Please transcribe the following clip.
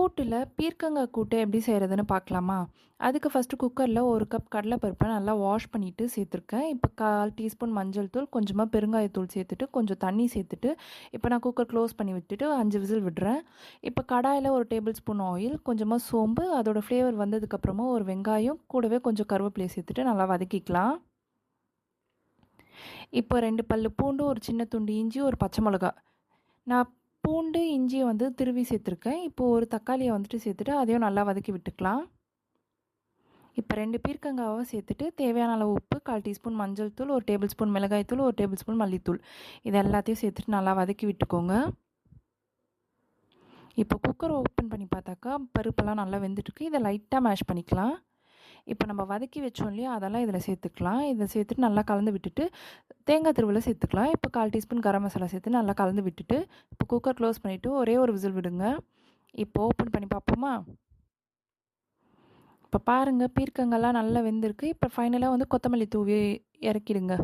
கூட்டுல பீர்க்கங்காய் கூட்டு எப்படி செய்கிறதுன்னு பார்க்கலாமா? அதுக்கு ஃபஸ்ட்டு குக்கரில் 1 கப் கடலைப்பருப்பை நல்லா வாஷ் பண்ணிவிட்டு சேர்த்துருக்கேன். இப்போ 1/4 டீஸ்பூன் மஞ்சள் தூள், கொஞ்சமாக பெருங்காயத்தூள் சேர்த்துட்டு, கொஞ்சம் தண்ணி சேர்த்துட்டு, இப்போ நான் குக்கர் க்ளோஸ் பண்ணி விட்டுட்டு 5 விசில் விடுறேன். இப்போ கடாயில் 1 டேபிள் ஸ்பூன் ஆயில், கொஞ்சமாக சோம்பு, அதோட ஃப்ளேவர் வந்ததுக்கப்புறமா ஒரு வெங்காயம், கூடவே கொஞ்சம் கருவேப்பிலையை சேர்த்துட்டு நல்லா வதக்கிக்கலாம். இப்போ 2 பல்லு பூண்டு, ஒரு சின்ன துண்டு இஞ்சி, ஒரு பச்சை மிளகா. நான் பூண்டு, இஞ்சிய வந்து திருவி சேர்த்துருக்கேன். இப்போ ஒரு தக்காளிய வந்துட்டு சேர்த்துட்டு, அதையும் நல்லா வதக்கி விட்டுக்கலாம். இப்போ 2 பீர்க்கங்காவ சேர்த்துட்டு, தேவையான அளவு உப்பு, 1/4 டீஸ்பூன் மஞ்சள் தூள், 1 டேபிள் ஸ்பூன் மிளகாய் தூள், 1 டேபிள் ஸ்பூன் மல்லித்தூள். இது எல்லாத்தையும் சேர்த்துட்டு நல்லா வதக்கி விட்டுக்கோங்க. இப்போ குக்கர் ஓப்பன் பண்ணி பார்த்தாக்கா, பருப்பெல்லாம் நல்லா வெந்துட்டுருக்கு. இதை லைட்டாக மேஷ் பண்ணிக்கலாம். இப்போ நம்ம வதக்கி வச்சோம் இல்லையா, அதெல்லாம் இதில் சேர்த்துக்கலாம். இதை சேர்த்துட்டு நல்லா கலந்து விட்டுட்டு, தேங்காய் துருவல சேர்த்துக்கலாம். இப்போ 1/4 டீஸ்பூன் கரம் மசாலா சேர்த்து நல்லா கலந்து விட்டுட்டு, இப்போ குக்கர் க்ளோஸ் பண்ணிவிட்டு ஒரே ஒரு விசில் விடுங்க. இப்போ ஓப்பன் பண்ணி பார்ப்போமா? இப்போ பாருங்கள், பீர்க்கங்காய்லாம் நல்லா வெந்திருக்கு. இப்போ ஃபைனலாக வந்து கொத்தமல்லி தூவி இறக்கிடுங்க.